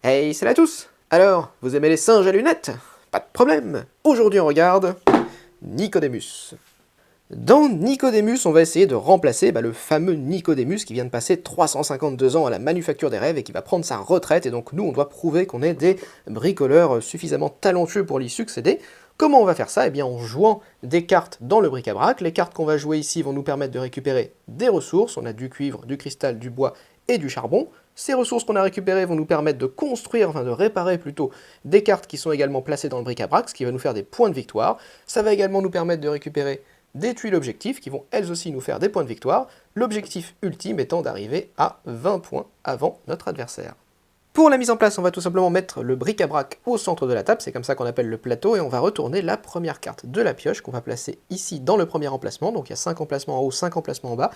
Hey, salut à tous! Alors, vous aimez les singes à lunettes? Pas de problème! Aujourd'hui on regarde Nicodemus. Dans Nicodemus, on va essayer de remplacer le fameux Nicodemus qui vient de passer 352 ans à la manufacture des rêves et qui va prendre sa retraite, et donc nous on doit prouver qu'on est des bricoleurs suffisamment talentueux pour lui succéder. Comment on va faire ça? Eh bien en jouant des cartes dans le bric-à-brac. Les cartes qu'on va jouer ici vont nous permettre de récupérer des ressources. On a du cuivre, du cristal, du bois et du charbon. Ces ressources qu'on a récupérées vont nous permettre de construire, enfin de réparer plutôt, des cartes qui sont également placées dans le bric-à-brac, ce qui va nous faire des points de victoire. Ça va également nous permettre de récupérer des tuiles objectifs qui vont elles aussi nous faire des points de victoire, l'objectif ultime étant d'arriver à 20 points avant notre adversaire. Pour la mise en place, on va tout simplement mettre le bric-à-brac au centre de la table, c'est comme ça qu'on appelle le plateau, et on va retourner la première carte de la pioche qu'on va placer ici dans le premier emplacement, donc il y a 5 emplacements en haut, 5 emplacements en bas,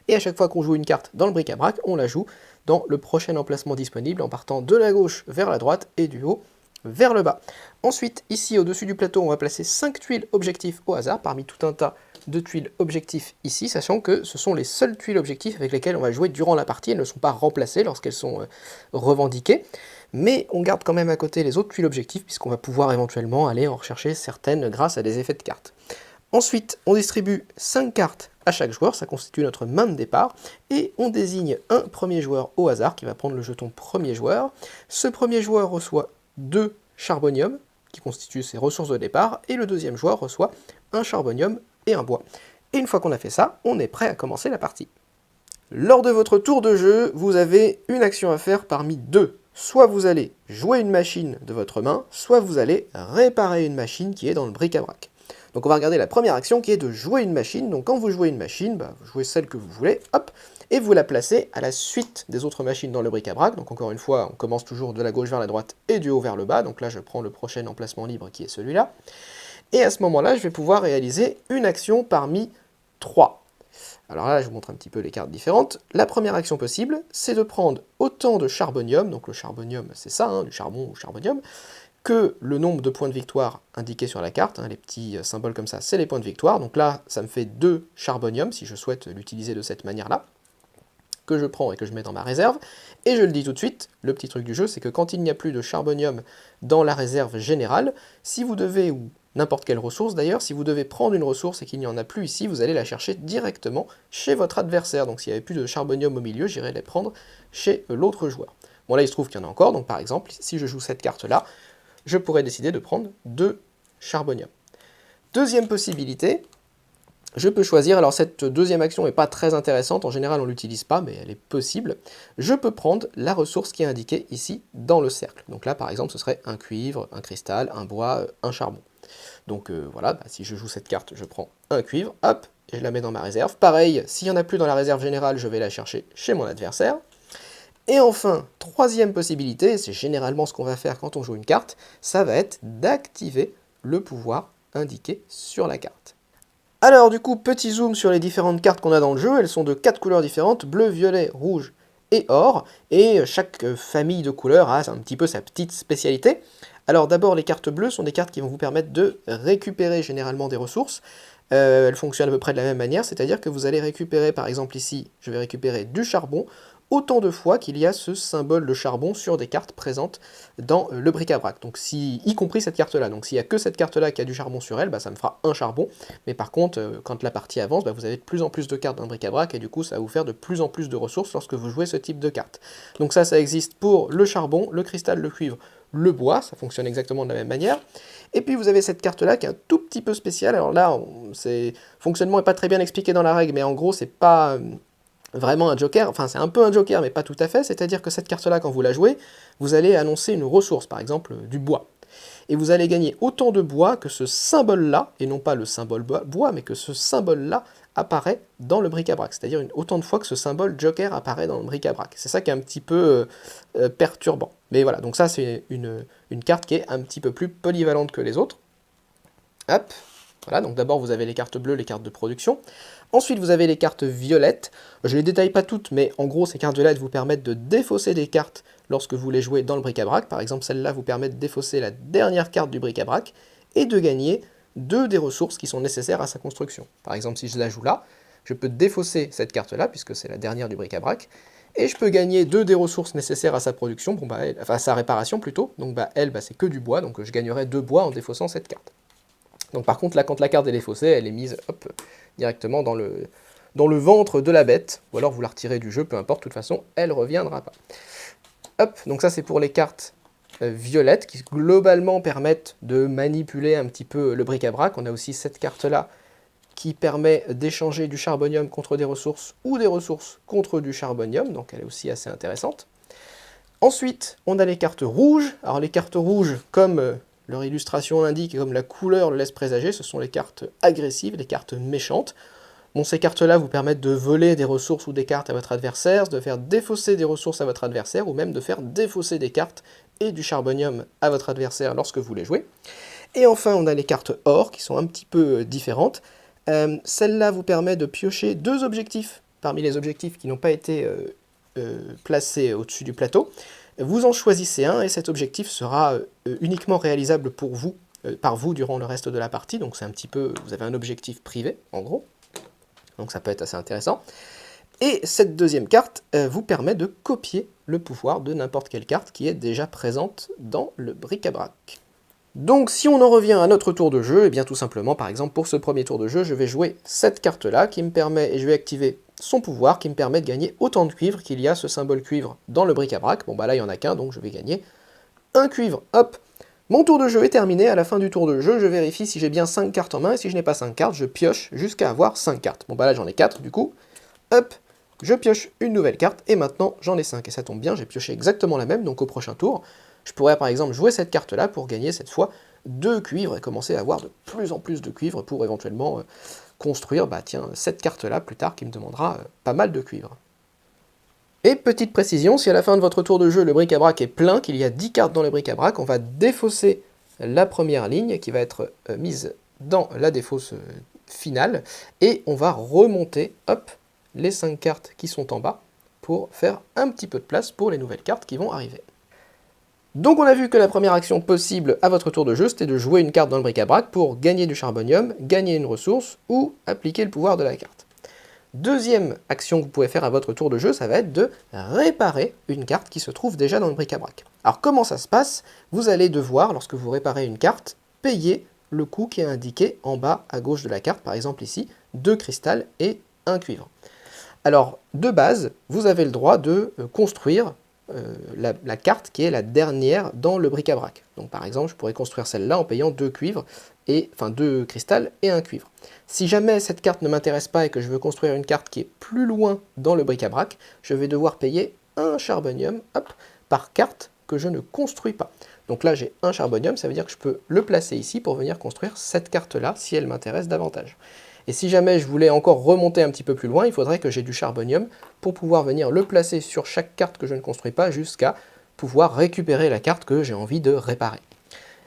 et à chaque fois qu'on joue une carte dans le bric-à-brac, on la joue dans le prochain emplacement disponible en partant de la gauche vers la droite et du haut vers le bas. Ensuite, ici au-dessus du plateau, on va placer 5 tuiles objectifs au hasard, parmi tout un tas de tuiles objectifs ici, sachant que ce sont les seules tuiles objectifs avec lesquelles on va jouer durant la partie. Elles ne sont pas remplacées lorsqu'elles sont revendiquées, mais on garde quand même à côté les autres tuiles objectifs, puisqu'on va pouvoir éventuellement aller en rechercher certaines grâce à des effets de cartes. Ensuite, on distribue 5 cartes à chaque joueur, ça constitue notre main de départ, et on désigne un premier joueur au hasard qui va prendre le jeton premier joueur. Ce premier joueur reçoit 2 charbonium, qui constituent ses ressources de départ, et le deuxième joueur reçoit un charbonium et un bois. Et une fois qu'on a fait ça, on est prêt à commencer la partie. Lors de votre tour de jeu, vous avez une action à faire parmi deux. Soit vous allez jouer une machine de votre main, soit vous allez réparer une machine qui est dans le bric-à-brac. Donc on va regarder la première action qui est de jouer une machine. Donc quand vous jouez une machine, vous jouez celle que vous voulez, hop, et vous la placez à la suite des autres machines dans le bric-à-brac. Donc encore une fois, on commence toujours de la gauche vers la droite et du haut vers le bas. Donc là, je prends le prochain emplacement libre qui est celui-là. Et à ce moment-là, je vais pouvoir réaliser une action parmi 3. Alors là, je vous montre un petit peu les cartes différentes. La première action possible, c'est de prendre autant de charbonium, donc le charbonium, c'est ça, du charbon ou charbonium, que le nombre de points de victoire indiqués sur la carte, les petits symboles comme ça, c'est les points de victoire. Donc là, ça me fait 2 charbonium, si je souhaite l'utiliser de cette manière-là, que je prends et que je mets dans ma réserve. Et je le dis tout de suite, le petit truc du jeu, c'est que quand il n'y a plus de charbonium dans la réserve générale, si vous devez, ou n'importe quelle ressource d'ailleurs, si vous devez prendre une ressource et qu'il n'y en a plus ici, vous allez la chercher directement chez votre adversaire. Donc s'il n'y avait plus de charbonium au milieu, j'irai les prendre chez l'autre joueur. Bon là il se trouve qu'il y en a encore, donc par exemple, si je joue cette carte-là, je pourrais décider de prendre 2 charbonium. Deuxième possibilité, je peux choisir, alors cette deuxième action n'est pas très intéressante, en général on ne l'utilise pas, mais elle est possible. Je peux prendre la ressource qui est indiquée ici dans le cercle. Donc là par exemple ce serait un cuivre, un cristal, un bois, un charbon. Donc voilà, si je joue cette carte, je prends un cuivre, hop, et je la mets dans ma réserve. Pareil, s'il n'y en a plus dans la réserve générale, je vais la chercher chez mon adversaire. Et enfin, troisième possibilité, c'est généralement ce qu'on va faire quand on joue une carte, ça va être d'activer le pouvoir indiqué sur la carte. Alors du coup, petit zoom sur les différentes cartes qu'on a dans le jeu, elles sont de 4 couleurs différentes, bleu, violet, rouge et or, et chaque famille de couleurs a un petit peu sa petite spécialité. Alors d'abord, les cartes bleues sont des cartes qui vont vous permettre de récupérer généralement des ressources. Elles fonctionnent à peu près de la même manière, c'est-à-dire que vous allez récupérer, par exemple ici, je vais récupérer du charbon, autant de fois qu'il y a ce symbole de charbon sur des cartes présentes dans le bric-à-brac. Donc y compris cette carte-là. Donc s'il n'y a que cette carte-là qui a du charbon sur elle, ça me fera un charbon. Mais par contre, quand la partie avance, vous avez de plus en plus de cartes dans le bric-à-brac, et du coup ça va vous faire de plus en plus de ressources lorsque vous jouez ce type de carte. Donc ça existe pour le charbon, le cristal, le cuivre, le bois, ça fonctionne exactement de la même manière. Et puis vous avez cette carte-là qui est un tout petit peu spéciale. Alors là, le fonctionnement n'est pas très bien expliqué dans la règle, mais en gros, c'est pas vraiment un joker, enfin c'est un peu un joker, mais pas tout à fait, c'est-à-dire que cette carte-là, quand vous la jouez, vous allez annoncer une ressource, par exemple du bois. Et vous allez gagner autant de bois que ce symbole-là, et non pas le symbole bois, mais que ce symbole-là apparaît dans le bric-à-brac, c'est-à-dire autant de fois que ce symbole joker apparaît dans le bric-à-brac. C'est ça qui est un petit peu perturbant. Mais voilà, donc ça c'est une carte qui est un petit peu plus polyvalente que les autres. Hop, voilà, donc d'abord vous avez les cartes bleues, les cartes de production. Ensuite, vous avez les cartes violettes. Je ne les détaille pas toutes, mais en gros, ces cartes violettes vous permettent de défausser des cartes lorsque vous les jouez dans le bric-à-brac. Par exemple, celle-là vous permet de défausser la dernière carte du bric-à-brac et de gagner 2 des ressources qui sont nécessaires à sa construction. Par exemple, si je la joue là, je peux défausser cette carte-là, puisque c'est la dernière du bric-à-brac, Et je peux gagner 2 des ressources nécessaires à sa production, bon, bah, enfin à sa réparation plutôt, donc bah, elle, bah, c'est que du bois, donc je gagnerai 2 bois en défaussant cette carte. Donc par contre, là, quand la carte est défaussée, elle est mise hop, directement dans le ventre de la bête, ou alors vous la retirez du jeu, peu importe, de toute façon, elle ne reviendra pas. Hop, donc ça c'est pour les cartes violettes, qui globalement permettent de manipuler un petit peu le bric-à-brac. On a aussi cette carte-là, qui permet d'échanger du charbonium contre des ressources, ou des ressources contre du charbonium, donc elle est aussi assez intéressante. Ensuite, on a les cartes rouges. Alors les cartes rouges, comme leur illustration l'indique et comme la couleur le laisse présager, ce sont les cartes agressives, les cartes méchantes. Bon, ces cartes-là vous permettent de voler des ressources ou des cartes à votre adversaire, de faire défausser des ressources à votre adversaire, ou même de faire défausser des cartes et du charbonium à votre adversaire lorsque vous les jouez. Et enfin, on a les cartes or, qui sont un petit peu différentes. Celle-là vous permet de piocher 2 objectifs parmi les objectifs qui n'ont pas été placés au-dessus du plateau. Vous en choisissez un et cet objectif sera uniquement réalisable pour vous, par vous durant le reste de la partie. Donc c'est un petit peu, vous avez un objectif privé en gros. Donc ça peut être assez intéressant. Et cette deuxième carte vous permet de copier le pouvoir de n'importe quelle carte qui est déjà présente dans le bric-à-brac. Donc si on en revient à notre tour de jeu, et bien tout simplement, par exemple, pour ce premier tour de jeu, je vais jouer cette carte-là qui me permet, et je vais activer son pouvoir, qui me permet de gagner autant de cuivre qu'il y a ce symbole cuivre dans le bric-à-brac. Bon bah là il n'y en a qu'un, donc je vais gagner un cuivre. Hop, mon tour de jeu est terminé. À la fin du tour de jeu, je vérifie si j'ai bien 5 cartes en main, et si je n'ai pas 5 cartes, je pioche jusqu'à avoir 5 cartes. Bon bah là j'en ai 4 du coup. Hop, je pioche une nouvelle carte, et maintenant j'en ai 5. Et ça tombe bien, j'ai pioché exactement la même, donc au prochain tour, je pourrais par exemple jouer cette carte-là pour gagner cette fois 2 cuivres et commencer à avoir de plus en plus de cuivres pour éventuellement construire, bah tiens, cette carte-là plus tard qui me demandera pas mal de cuivres. Et petite précision, si à la fin de votre tour de jeu le bric-à-brac est plein, qu'il y a 10 cartes dans le bric-à-brac, on va défausser la première ligne qui va être mise dans la défausse finale, et on va remonter, hop, les 5 cartes qui sont en bas pour faire un petit peu de place pour les nouvelles cartes qui vont arriver. Donc on a vu que la première action possible à votre tour de jeu, c'était de jouer une carte dans le bric-à-brac pour gagner du charbonium, gagner une ressource ou appliquer le pouvoir de la carte. Deuxième action que vous pouvez faire à votre tour de jeu, ça va être de réparer une carte qui se trouve déjà dans le bric-à-brac. Alors comment ça se passe? Vous allez devoir, lorsque vous réparez une carte, payer le coût qui est indiqué en bas à gauche de la carte, par exemple ici, 2 cristal et 1 cuivre. Alors, de base, vous avez le droit de construire la carte qui est la dernière dans le bric-à-brac. Donc par exemple, je pourrais construire celle-là en payant 2 cuivres, enfin 2 cristal et 1 cuivre. Si jamais cette carte ne m'intéresse pas et que je veux construire une carte qui est plus loin dans le bric-à-brac, je vais devoir payer 1 charbonium par carte que je ne construis pas. Donc là j'ai 1 charbonium, ça veut dire que je peux le placer ici pour venir construire cette carte-là si elle m'intéresse davantage. Et si jamais je voulais encore remonter un petit peu plus loin, il faudrait que j'ai du charbonium pour pouvoir venir le placer sur chaque carte que je ne construis pas jusqu'à pouvoir récupérer la carte que j'ai envie de réparer.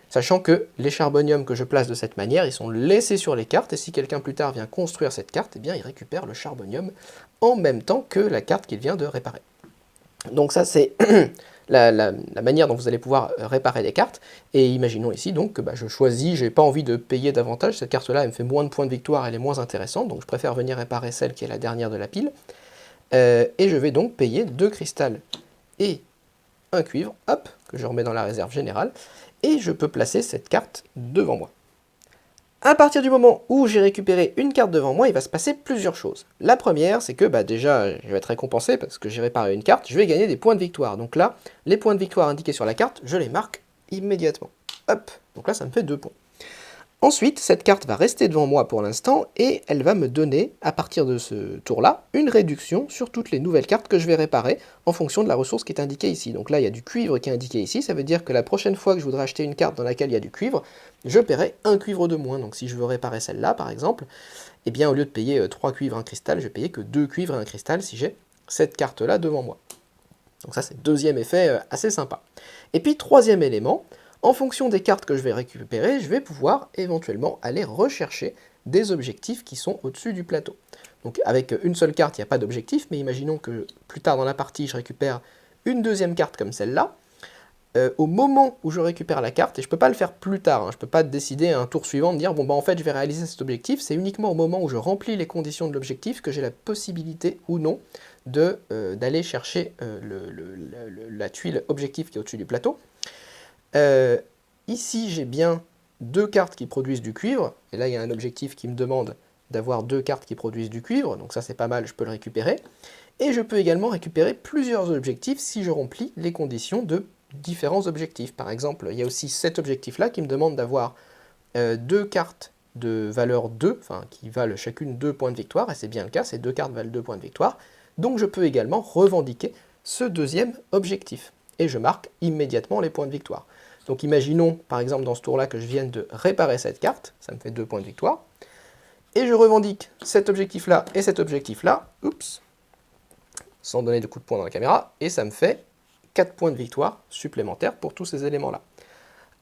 Sachant que les charboniums que je place de cette manière, ils sont laissés sur les cartes, et si quelqu'un plus tard vient construire cette carte, eh bien il récupère le charbonium en même temps que la carte qu'il vient de réparer. Donc ça c'est la manière dont vous allez pouvoir réparer des cartes, et imaginons ici donc que je choisis, j'ai pas envie de payer davantage, cette carte là elle me fait moins de points de victoire, elle est moins intéressante, donc je préfère venir réparer celle qui est la dernière de la pile, et je vais donc payer 2 cristal et 1 cuivre, hop, que je remets dans la réserve générale, et je peux placer cette carte devant moi. À partir du moment où j'ai récupéré une carte devant moi, il va se passer plusieurs choses. La première, c'est que déjà, je vais être récompensé parce que j'ai réparé une carte, je vais gagner des points de victoire. Donc là, les points de victoire indiqués sur la carte, je les marque immédiatement. Hop, donc là ça me fait 2 points. Ensuite, cette carte va rester devant moi pour l'instant, et elle va me donner, à partir de ce tour-là, une réduction sur toutes les nouvelles cartes que je vais réparer, en fonction de la ressource qui est indiquée ici. Donc là, il y a du cuivre qui est indiqué ici, ça veut dire que la prochaine fois que je voudrais acheter une carte dans laquelle il y a du cuivre, je paierai 1 cuivre de moins. Donc si je veux réparer celle-là, par exemple, eh bien au lieu de payer 3 cuivres et 1 cristal, je vais payer que 2 cuivres et 1 cristal si j'ai cette carte-là devant moi. Donc ça, c'est le deuxième effet assez sympa. Et puis, troisième élément, en fonction des cartes que je vais récupérer, je vais pouvoir éventuellement aller rechercher des objectifs qui sont au-dessus du plateau. Donc avec une seule carte, il n'y a pas d'objectif, mais imaginons que plus tard dans la partie, je récupère une deuxième carte comme celle-là. Au moment où je récupère la carte, et je ne peux pas le faire plus tard, je ne peux pas décider à un tour suivant de dire bon en fait je vais réaliser cet objectif, c'est uniquement au moment où je remplis les conditions de l'objectif que j'ai la possibilité ou non d'aller chercher la tuile objectif qui est au-dessus du plateau. Ici, j'ai bien 2 cartes qui produisent du cuivre, et là il y a un objectif qui me demande d'avoir 2 cartes qui produisent du cuivre, donc ça c'est pas mal, je peux le récupérer. Et je peux également récupérer plusieurs objectifs si je remplis les conditions de différents objectifs. Par exemple, il y a aussi cet objectif-là qui me demande d'avoir 2 cartes de valeur 2, enfin qui valent chacune 2 points de victoire, et c'est bien le cas, ces 2 cartes valent 2 points de victoire, donc je peux également revendiquer ce deuxième objectif, et je marque immédiatement les points de victoire. Donc imaginons par exemple dans ce tour-là que je vienne de réparer cette carte, ça me fait 2 points de victoire, et je revendique cet objectif-là et cet objectif-là, oups, sans donner de coup de poing dans la caméra, et ça me fait 4 points de victoire supplémentaires pour tous ces éléments-là.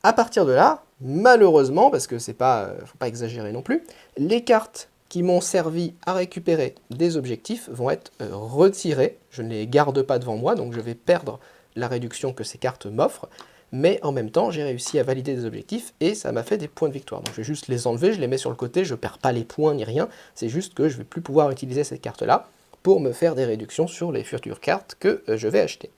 À partir de là, malheureusement, parce que c'est pas, faut pas exagérer non plus, les cartes qui m'ont servi à récupérer des objectifs vont être retirées, je ne les garde pas devant moi, donc je vais perdre la réduction que ces cartes m'offrent, mais en même temps, j'ai réussi à valider des objectifs et ça m'a fait des points de victoire. Donc je vais juste les enlever, je les mets sur le côté, je ne perds pas les points ni rien, c'est juste que je ne vais plus pouvoir utiliser cette carte-là pour me faire des réductions sur les futures cartes que je vais acheter.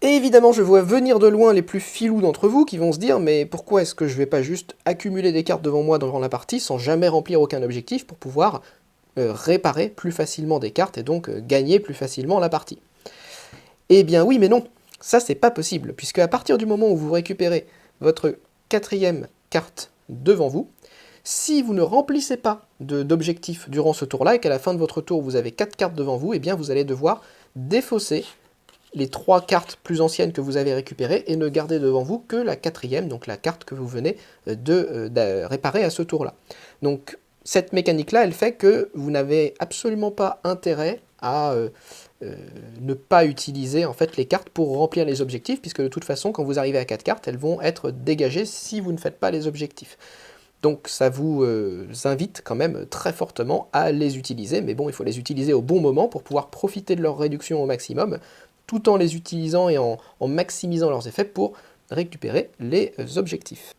Et évidemment, je vois venir de loin les plus filous d'entre vous qui vont se dire « Mais pourquoi est-ce que je ne vais pas juste accumuler des cartes devant moi durant la partie sans jamais remplir aucun objectif pour pouvoir réparer plus facilement des cartes et donc gagner plus facilement la partie ?» Eh bien oui, mais non. Ça, c'est pas possible, puisque à partir du moment où vous récupérez votre 4e carte devant vous, si vous ne remplissez pas d'objectifs durant ce tour-là, et qu'à la fin de votre tour, vous avez 4 cartes devant vous, eh bien vous allez devoir défausser les 3 cartes plus anciennes que vous avez récupérées, et ne garder devant vous que la 4e, donc la carte que vous venez de réparer à ce tour-là. Donc cette mécanique-là, elle fait que vous n'avez absolument pas intérêt à ne pas utiliser en fait les cartes pour remplir les objectifs, puisque de toute façon, quand vous arrivez à 4 cartes, elles vont être dégagées si vous ne faites pas les objectifs. Donc ça vous invite quand même très fortement à les utiliser, mais bon, il faut les utiliser au bon moment pour pouvoir profiter de leur réduction au maximum, tout en les utilisant et en maximisant leurs effets pour récupérer les objectifs.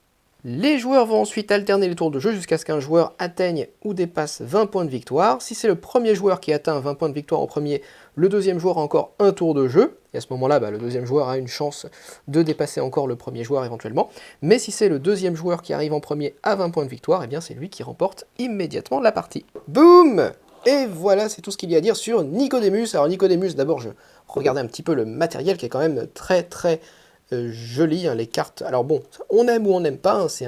Les joueurs vont ensuite alterner les tours de jeu jusqu'à ce qu'un joueur atteigne ou dépasse 20 points de victoire. Si c'est le premier joueur qui atteint 20 points de victoire en premier, le deuxième joueur a encore un tour de jeu, et à ce moment-là, le deuxième joueur a une chance de dépasser encore le premier joueur éventuellement. Mais si c'est le deuxième joueur qui arrive en premier à 20 points de victoire, eh bien c'est lui qui remporte immédiatement la partie. Boum! Et voilà, c'est tout ce qu'il y a à dire sur Nicodemus. Alors Nicodemus, d'abord je regardais un petit peu le matériel qui est quand même très joli, hein, les cartes. Alors bon, on aime ou on n'aime pas, hein, c'est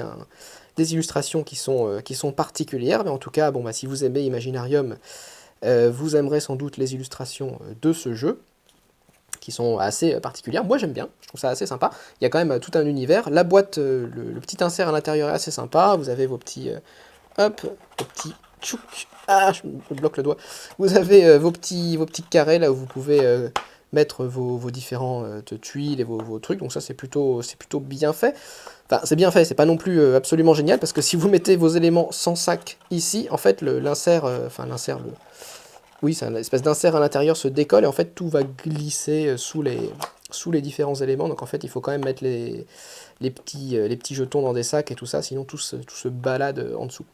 des illustrations qui sont particulières, mais en tout cas, bon, si vous aimez Imaginarium, vous aimerez sans doute les illustrations de ce jeu, qui sont assez particulières. Moi j'aime bien, je trouve ça assez sympa. Il y a quand même tout un univers. La boîte, le petit insert à l'intérieur est assez sympa. Vous avez vos petits... hop, vos petits... Tchouk, ah, je me bloque le doigt. Vous avez vos petits carrés là où vous pouvez mettre vos différentes tuiles et vos trucs. Donc ça c'est plutôt bien fait. Enfin c'est bien fait, c'est pas non plus absolument génial, parce que si vous mettez vos éléments sans sac ici, en fait l'insert, oui, c'est une espèce d'insert à l'intérieur se décolle et en fait tout va glisser sous les différents éléments. Donc en fait il faut quand même mettre les petits jetons dans des sacs et tout ça, sinon tout se balade en dessous.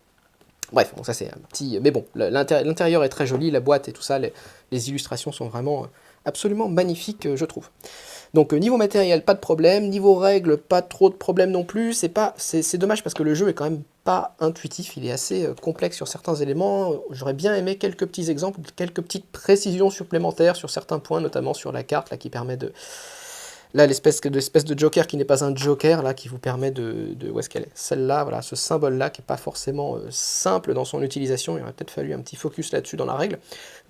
Bref, bon, ça c'est un petit... Mais bon, l'intérieur est très joli, la boîte et tout ça, les illustrations sont vraiment absolument magnifiques, je trouve. Donc niveau matériel, pas de problème, niveau règles, pas trop de problème non plus, c'est dommage parce que le jeu est quand même pas intuitif, il est assez complexe sur certains éléments. J'aurais bien aimé quelques petits exemples, quelques petites précisions supplémentaires sur certains points, notamment sur la carte là, qui permet de... Là, l'espèce de joker qui n'est pas un joker, là, qui vous permet où est-ce qu'elle est? Celle-là, voilà, ce symbole-là, qui n'est pas forcément simple dans son utilisation, il aurait peut-être fallu un petit focus là-dessus dans la règle.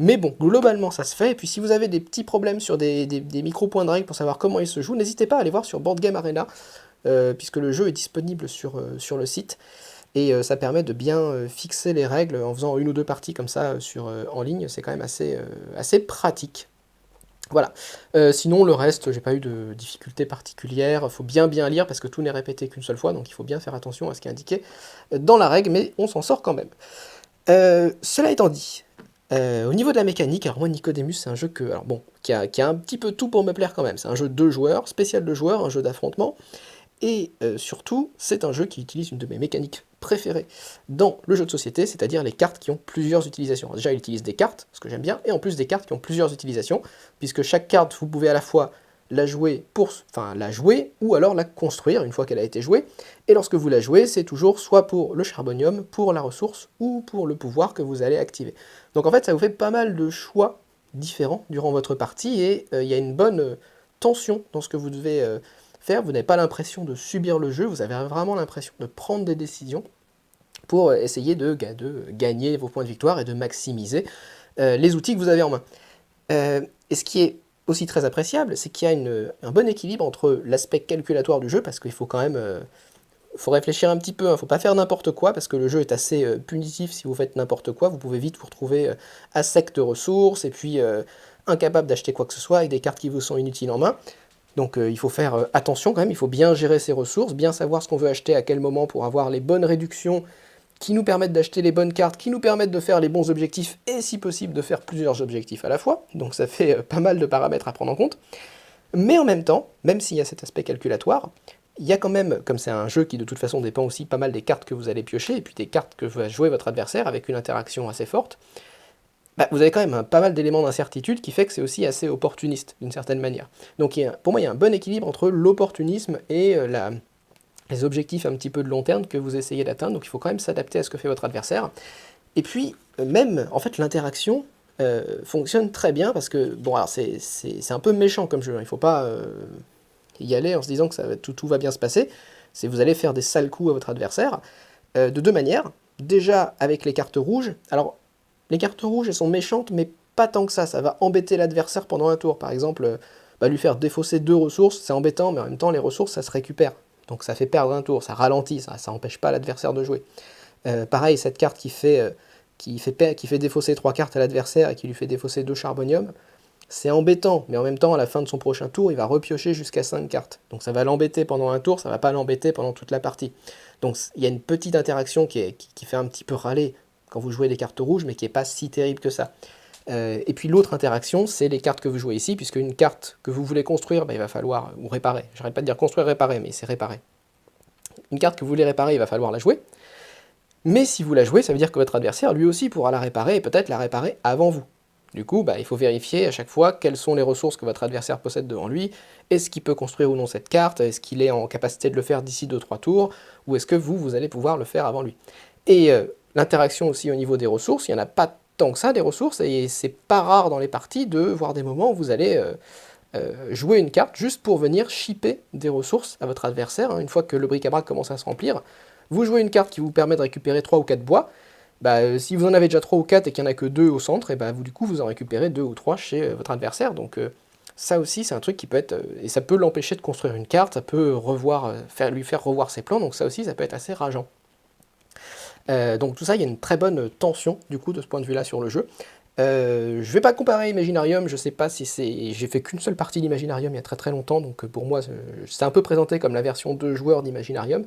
Mais bon, globalement, ça se fait, et puis si vous avez des petits problèmes sur des micro-points de règle pour savoir comment il se joue, n'hésitez pas à aller voir sur Board Game Arena, puisque le jeu est disponible sur le site, et ça permet de bien fixer les règles en faisant une ou deux parties comme ça en ligne, c'est quand même assez pratique. Voilà, sinon le reste, j'ai pas eu de difficultés particulières, faut bien lire parce que tout n'est répété qu'une seule fois, donc il faut bien faire attention à ce qui est indiqué dans la règle, mais on s'en sort quand même. Cela étant dit, au niveau de la mécanique, alors moi Nicodemus c'est un jeu qui a un petit peu tout pour me plaire quand même, c'est un jeu de 2 joueurs, spécial 2 joueurs, un jeu d'affrontement, et surtout c'est un jeu qui utilise une de mes mécaniques préférées dans le jeu de société, c'est-à-dire les cartes qui ont plusieurs utilisations. Déjà, il utilise des cartes, ce que j'aime bien, et en plus des cartes qui ont plusieurs utilisations, puisque chaque carte, vous pouvez à la fois la jouer ou alors la construire une fois qu'elle a été jouée. Et lorsque vous la jouez, c'est toujours soit pour le charbonium, pour la ressource ou pour le pouvoir que vous allez activer. Donc en fait, ça vous fait pas mal de choix différents durant votre partie et il y a une bonne tension dans ce que vous devez faire. Vous n'avez pas l'impression de subir le jeu, vous avez vraiment l'impression de prendre des décisions pour essayer de gagner vos points de victoire et de maximiser les outils que vous avez en main. Et ce qui est aussi très appréciable, c'est qu'il y a un bon équilibre entre l'aspect calculatoire du jeu, parce qu'il faut quand même faut réfléchir un petit peu, hein, faut pas faire n'importe quoi, parce que le jeu est assez punitif si vous faites n'importe quoi, vous pouvez vite vous retrouver à sec de ressources, et puis incapable d'acheter quoi que ce soit, avec des cartes qui vous sont inutiles en main. Donc il faut faire attention quand même, il faut bien gérer ses ressources, bien savoir ce qu'on veut acheter à quel moment pour avoir les bonnes réductions qui nous permettent d'acheter les bonnes cartes, qui nous permettent de faire les bons objectifs, et si possible de faire plusieurs objectifs à la fois. Donc ça fait pas mal de paramètres à prendre en compte. Mais en même temps, même s'il y a cet aspect calculatoire, il y a quand même, comme c'est un jeu qui de toute façon dépend aussi pas mal des cartes que vous allez piocher, et puis des cartes que va jouer votre adversaire avec une interaction assez forte, vous avez quand même pas mal d'éléments d'incertitude qui fait que c'est aussi assez opportuniste d'une certaine manière. Donc pour moi il y a un bon équilibre entre l'opportunisme et les objectifs un petit peu de long terme que vous essayez d'atteindre, donc il faut quand même s'adapter à ce que fait votre adversaire. Et puis, même, en fait, l'interaction fonctionne très bien, parce que, bon, alors c'est un peu méchant comme jeu, hein. Il ne faut pas y aller en se disant que tout va bien se passer, vous allez faire des sales coups à votre adversaire, de deux manières. Déjà, avec les cartes rouges, alors, les cartes rouges, elles sont méchantes, mais pas tant que ça va embêter l'adversaire pendant un tour. Par exemple, lui faire défausser 2 ressources, c'est embêtant, mais en même temps, les ressources, ça se récupère. Donc ça fait perdre un tour, ça ralentit, ça n'empêche pas l'adversaire de jouer. Pareil, cette carte qui fait défausser 3 cartes à l'adversaire et qui lui fait défausser 2 charbonium, c'est embêtant, mais en même temps, à la fin de son prochain tour, il va repiocher jusqu'à 5 cartes. Donc ça va l'embêter pendant un tour, ça va pas l'embêter pendant toute la partie. Donc il y a une petite interaction qui fait un petit peu râler quand vous jouez des cartes rouges, mais qui n'est pas si terrible que ça. Et puis l'autre interaction, c'est les cartes que vous jouez ici, puisque une carte que vous voulez construire, il va falloir, ou réparer, j'arrête pas de dire construire, réparer, mais c'est réparer. Une carte que vous voulez réparer, il va falloir la jouer, mais si vous la jouez, ça veut dire que votre adversaire, lui aussi, pourra la réparer, et peut-être la réparer avant vous. Du coup, il faut vérifier à chaque fois quelles sont les ressources que votre adversaire possède devant lui, est-ce qu'il peut construire ou non cette carte, est-ce qu'il est en capacité de le faire d'ici 2-3 tours, ou est-ce que vous allez pouvoir le faire avant lui. Et l'interaction aussi au niveau des ressources, il n'y en a pas tant que ça des ressources, et c'est pas rare dans les parties de voir des moments où vous allez jouer une carte juste pour venir shipper des ressources à votre adversaire, hein. Une fois que le bric-à-brac commence à se remplir, vous jouez une carte qui vous permet de récupérer 3 ou 4 bois, si vous en avez déjà 3 ou 4 et qu'il n'y en a que 2 au centre, et du coup vous en récupérez 2 ou 3 chez votre adversaire, donc ça aussi c'est un truc qui peut être, et ça peut l'empêcher de construire une carte, ça peut lui faire revoir ses plans, donc ça aussi ça peut être assez rageant. Donc tout ça, il y a une très bonne tension du coup de ce point de vue là sur le jeu. Je vais pas comparer Imaginarium, je sais pas si c'est... J'ai fait qu'une seule partie d'Imaginarium il y a très très longtemps, donc pour moi c'est un peu présenté comme la version 2 joueurs d'Imaginarium.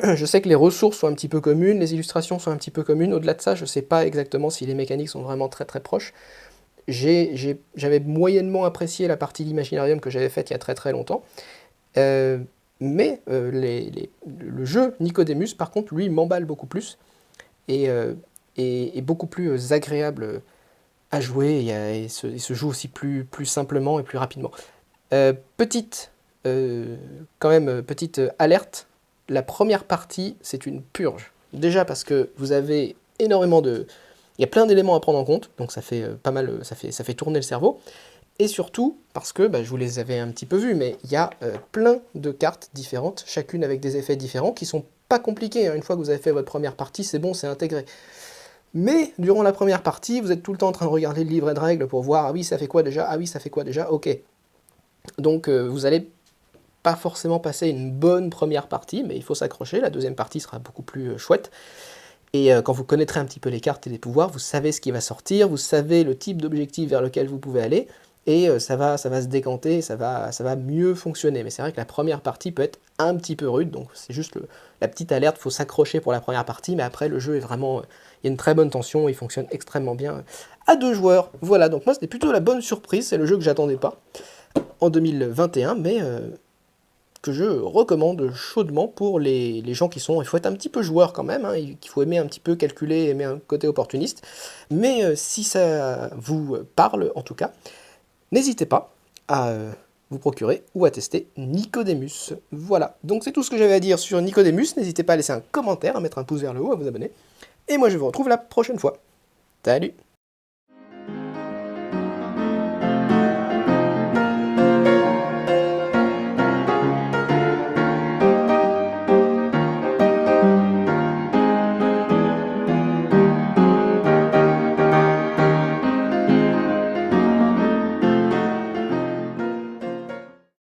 Je sais que les ressources sont un petit peu communes, les illustrations sont un petit peu communes, au-delà de ça je sais pas exactement si les mécaniques sont vraiment très très proches. J'avais moyennement apprécié la partie d'Imaginarium que j'avais faite il y a très très longtemps. Mais le jeu Nicodemus, par contre, lui, m'emballe beaucoup plus et est beaucoup plus agréable à jouer et se joue aussi plus simplement et plus rapidement. Petite alerte, la première partie, c'est une purge. Déjà parce que vous avez énormément de... Il y a plein d'éléments à prendre en compte, donc ça fait pas mal, ça fait tourner le cerveau. Et surtout, parce que, je vous les avais un petit peu vus, mais il y a plein de cartes différentes, chacune avec des effets différents, qui sont pas compliqués, hein. Une fois que vous avez fait votre première partie, c'est bon, c'est intégré. Mais, durant la première partie, vous êtes tout le temps en train de regarder le livret de règles pour voir, ah oui, ça fait quoi déjà, ah oui, ça fait quoi déjà, ok. Donc, vous allez pas forcément passer une bonne première partie, mais il faut s'accrocher, la deuxième partie sera beaucoup plus chouette. Et quand vous connaîtrez un petit peu les cartes et les pouvoirs, vous savez ce qui va sortir, vous savez le type d'objectif vers lequel vous pouvez aller, et ça va se décanter, ça va mieux fonctionner. Mais c'est vrai que la première partie peut être un petit peu rude, donc c'est juste la petite alerte, il faut s'accrocher pour la première partie, mais après le jeu est vraiment... il y a une très bonne tension, il fonctionne extrêmement bien à 2 joueurs. Voilà, donc moi c'était plutôt la bonne surprise, c'est le jeu que j'attendais pas en 2021, mais que je recommande chaudement pour les gens qui sont... Il faut être un petit peu joueur quand même, hein, il faut aimer un petit peu calculer, aimer un côté opportuniste. Mais si ça vous parle, en tout cas, n'hésitez pas à vous procurer ou à tester Nicodemus. Voilà, donc c'est tout ce que j'avais à dire sur Nicodemus. N'hésitez pas à laisser un commentaire, à mettre un pouce vers le haut, à vous abonner. Et moi je vous retrouve la prochaine fois. Salut!